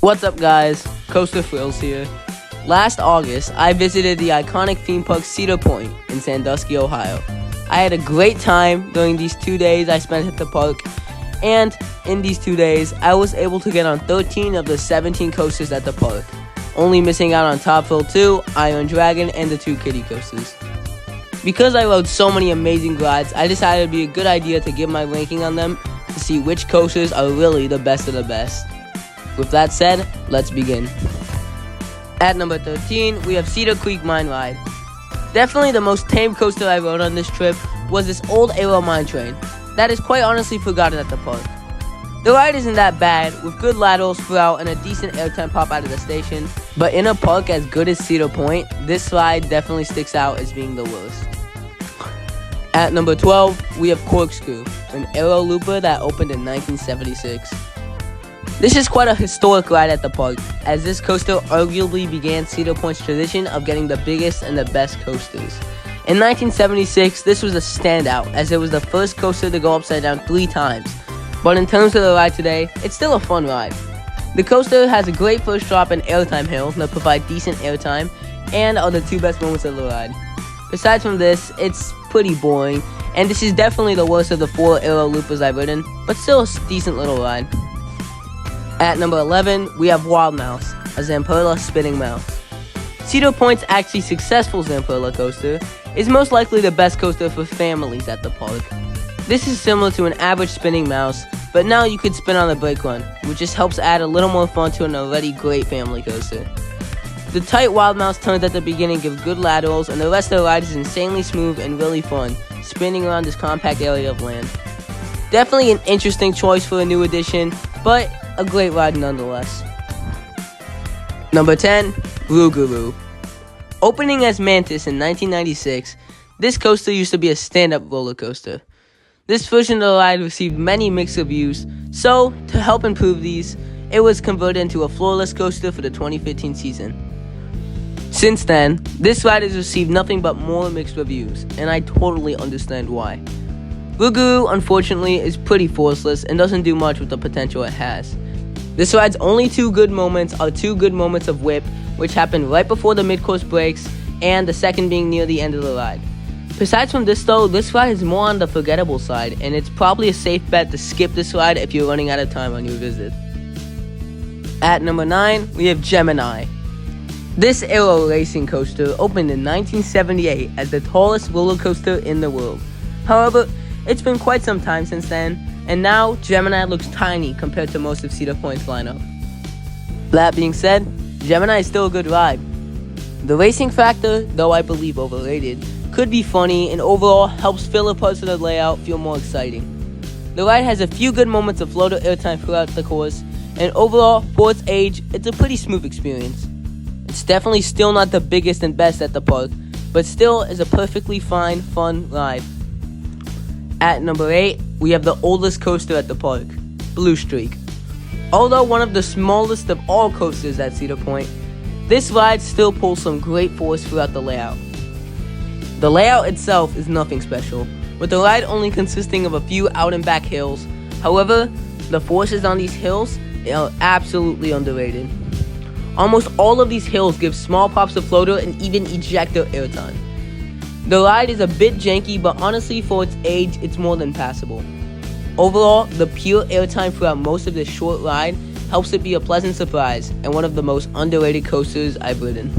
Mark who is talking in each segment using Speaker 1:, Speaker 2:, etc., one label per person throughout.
Speaker 1: What's up, guys? Coaster Thrills here. Last August, I visited the iconic theme park Cedar Point in Sandusky, Ohio. I had a great time during these 2 days I spent at the park, and in these 2 days, I was able to get on 13 of the 17 coasters at the park, only missing out on Top Thrill 2, Iron Dragon, and the 2 kiddie coasters. Because I rode so many amazing rides, I decided it would be a good idea to give my ranking on them to see which coasters are really the best of the best. With that said, let's begin. At number 13, we have Cedar Creek Mine Ride. Definitely the most tame coaster I rode on this trip was this old Aero mine train that is quite honestly forgotten at the park. The ride isn't that bad, with good laterals throughout and a decent airtime pop out of the station, but in a park as good as Cedar Point, this ride definitely sticks out as being the worst. At number 12, we have Corkscrew, an aero looper that opened in 1976. This is quite a historic ride at the park, as this coaster arguably began Cedar Point's tradition of getting the biggest and the best coasters. In 1976, this was a standout, as it was the first coaster to go upside down 3 times. But in terms of the ride today, it's still a fun ride. The coaster has a great first drop and airtime hill that provide decent airtime, and are the 2 best moments of the ride. Besides from this, it's pretty boring, and this is definitely the worst of the 4 aero loopers I've ridden, but still a decent little ride. At number 11, we have Wild Mouse, a Zamperla spinning mouse. Cedar Point's actually successful Zamperla coaster is most likely the best coaster for families at the park. This is similar to an average spinning mouse, but now you could spin on the brake run, which just helps add a little more fun to an already great family coaster. The tight Wild Mouse turns at the beginning give good laterals, and the rest of the ride is insanely smooth and really fun, spinning around this compact area of land. Definitely an interesting choice for a new addition, but a great ride nonetheless. Number 10, Rougarou. Opening as Mantis in 1996, this coaster used to be a stand-up roller coaster. This version of the ride received many mixed reviews, so to help improve these, it was converted into a floorless coaster for the 2015 season. Since then, this ride has received nothing but more mixed reviews, and I totally understand why. Rougarou, unfortunately, is pretty forceless and doesn't do much with the potential it has. This ride's only 2 good moments are 2 good moments of whip, which happen right before the mid-course breaks, and the second being near the end of the ride. Besides from this though, this ride is more on the forgettable side, and it's probably a safe bet to skip this ride if you're running out of time on your visit. At number 9, we have Gemini. This aero racing coaster opened in 1978 as the tallest roller coaster in the world. However, it's been quite some time since then, and now Gemini looks tiny compared to most of Cedar Point's lineup. That being said, Gemini is still a good ride. The racing factor, though I believe overrated, could be funny and overall helps filler parts of the layout feel more exciting. The ride has a few good moments of floater airtime throughout the course, and overall, for its age, it's a pretty smooth experience. It's definitely still not the biggest and best at the park, but still is a perfectly fine, fun ride. At number 8, we have the oldest coaster at the park, Blue Streak. Although one of the smallest of all coasters at Cedar Point, this ride still pulls some great force throughout the layout. The layout itself is nothing special, with the ride only consisting of a few out and back hills. However, the forces on these hills are absolutely underrated. Almost all of these hills give small pops of floater and even ejector airtime. The ride is a bit janky, but honestly for its age, it's more than passable. Overall, the pure airtime throughout most of this short ride helps it be a pleasant surprise and one of the most underrated coasters I've ridden.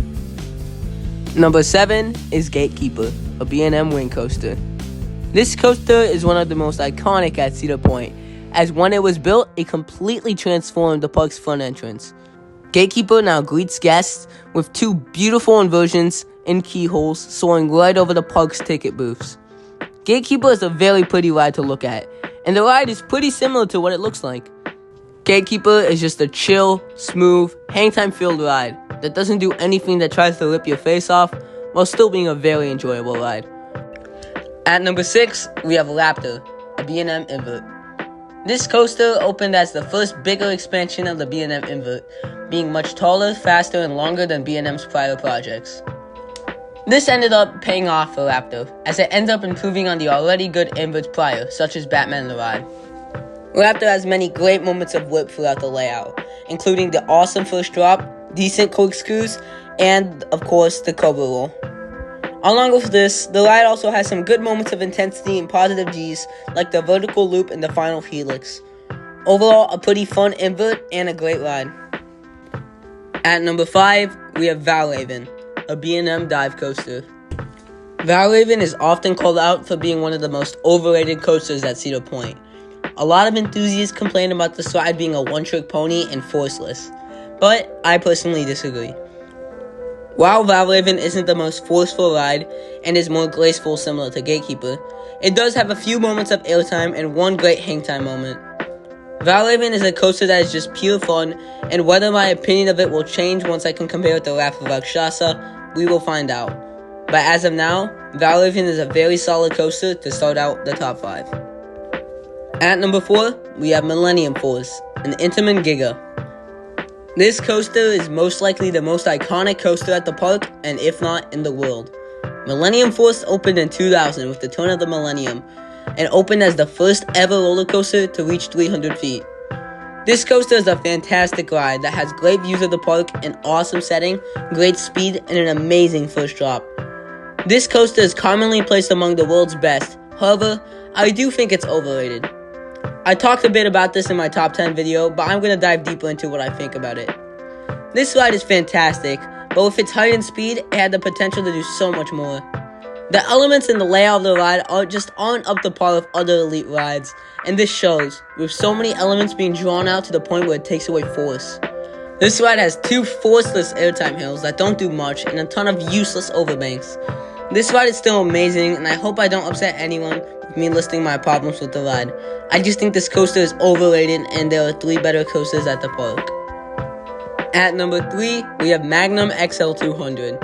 Speaker 1: Number 7 is Gatekeeper, a B&M wing coaster. This coaster is one of the most iconic at Cedar Point, as when it was built, it completely transformed the park's front entrance. Gatekeeper now greets guests with 2 beautiful inversions and keyholes soaring right over the park's ticket booths. Gatekeeper is a very pretty ride to look at, and the ride is pretty similar to what it looks like. Gatekeeper is just a chill, smooth, hangtime-filled ride that doesn't do anything that tries to rip your face off, while still being a very enjoyable ride. At number 6, we have Raptor, a B&M invert. This coaster opened as the first bigger expansion of the B&M invert, being much taller, faster, and longer than B&M's prior projects. This ended up paying off for Raptor, as it ended up improving on the already good inverts prior, such as Batman the Ride. Raptor has many great moments of whip throughout the layout, including the awesome first drop, decent corkscrews, and, of course, the cover roll. Along with this, the ride also has some good moments of intensity and positive G's, like the vertical loop and the final helix. Overall, a pretty fun invert and a great ride. At number 5, we have Valravn, a B&M dive coaster. Valravn is often called out for being one of the most overrated coasters at Cedar Point. A lot of enthusiasts complain about this ride being a one-trick pony and forceless, but I personally disagree. While Valravn isn't the most forceful ride and is more graceful similar to Gatekeeper, it does have a few moments of airtime and one great hangtime moment. Valravn is a coaster that is just pure fun, and whether my opinion of it will change once I can compare it to Wrath of Rakshasa, we will find out. But as of now, Valravn is a very solid coaster to start out the top 5. At number 4, we have Millennium Force, an Intamin Giga. This coaster is most likely the most iconic coaster at the park, and if not, in the world. Millennium Force opened in 2000 with the turn of the millennium, and opened as the first ever roller coaster to reach 300 feet. This coaster is a fantastic ride that has great views of the park, an awesome setting, great speed, and an amazing first drop. This coaster is commonly placed among the world's best, however, I do think it's overrated. I talked a bit about this in my top 10 video, but I'm going to dive deeper into what I think about it. This ride is fantastic, but with its height and speed, it had the potential to do so much more. The elements in the layout of the ride aren't up to par with other elite rides, and this shows, with so many elements being drawn out to the point where it takes away force. This ride has 2 forceless airtime hills that don't do much, and a ton of useless overbanks. This ride is still amazing, and I hope I don't upset anyone with me listing my problems with the ride. I just think this coaster is overrated, and there are 3 better coasters at the park. At number 3, we have Magnum XL200.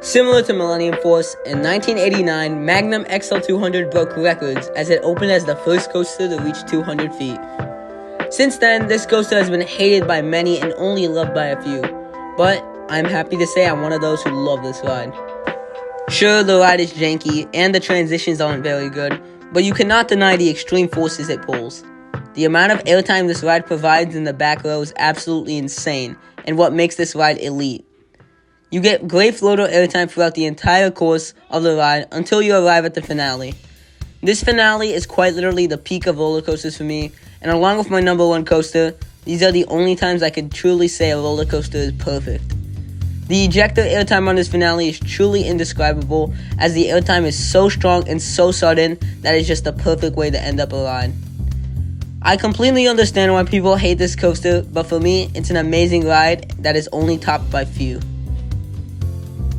Speaker 1: Similar to Millennium Force, in 1989, Magnum XL200 broke records as it opened as the first coaster to reach 200 feet. Since then, this coaster has been hated by many and only loved by a few, but I'm happy to say I'm one of those who love this ride. Sure, the ride is janky and the transitions aren't very good, but you cannot deny the extreme forces it pulls. The amount of airtime this ride provides in the back row is absolutely insane, and what makes this ride elite. You get great floater airtime throughout the entire course of the ride until you arrive at the finale. This finale is quite literally the peak of roller coasters for me, and along with my number 1 coaster, these are the only times I can truly say a roller coaster is perfect. The ejector airtime on this finale is truly indescribable, as the airtime is so strong and so sudden that it's just the perfect way to end up a ride. I completely understand why people hate this coaster, but for me, it's an amazing ride that is only topped by few.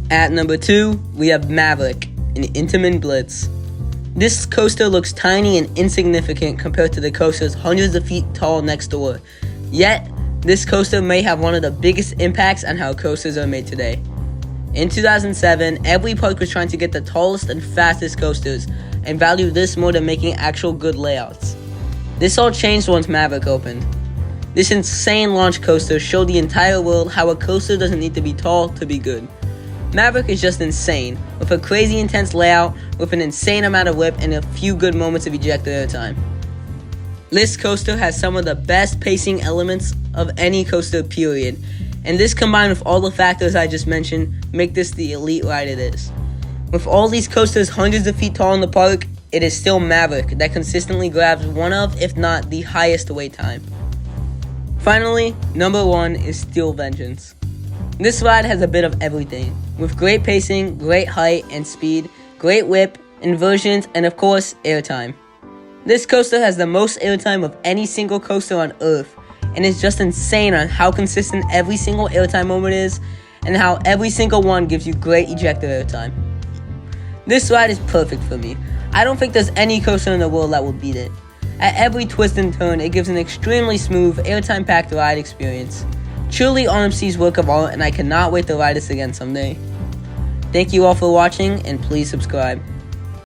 Speaker 1: At number 2, we have Maverick, an Intamin Blitz. This coaster looks tiny and insignificant compared to the coasters hundreds of feet tall next door. Yet, this coaster may have one of the biggest impacts on how coasters are made today. In 2007, every park was trying to get the tallest and fastest coasters, and valued this more than making actual good layouts. This all changed once Maverick opened. This insane launch coaster showed the entire world how a coaster doesn't need to be tall to be good. Maverick is just insane, with a crazy intense layout, with an insane amount of whip, and a few good moments of ejector airtime. This coaster has some of the best pacing elements of any coaster period, and this combined with all the factors I just mentioned make this the elite ride it is. With all these coasters hundreds of feet tall in the park, it is still Maverick that consistently grabs one of, if not the highest wait time. Finally, number 1 is Steel Vengeance. This ride has a bit of everything, with great pacing, great height and speed, great whip, inversions, and of course, airtime. This coaster has the most airtime of any single coaster on Earth, and is just insane on how consistent every single airtime moment is, and how every single one gives you great ejector airtime. This ride is perfect for me. I don't think there's any coaster in the world that will beat it. At every twist and turn, it gives an extremely smooth, airtime-packed ride experience. Truly RMC's work of art, and I cannot wait to ride this again someday. Thank you all for watching, and please subscribe.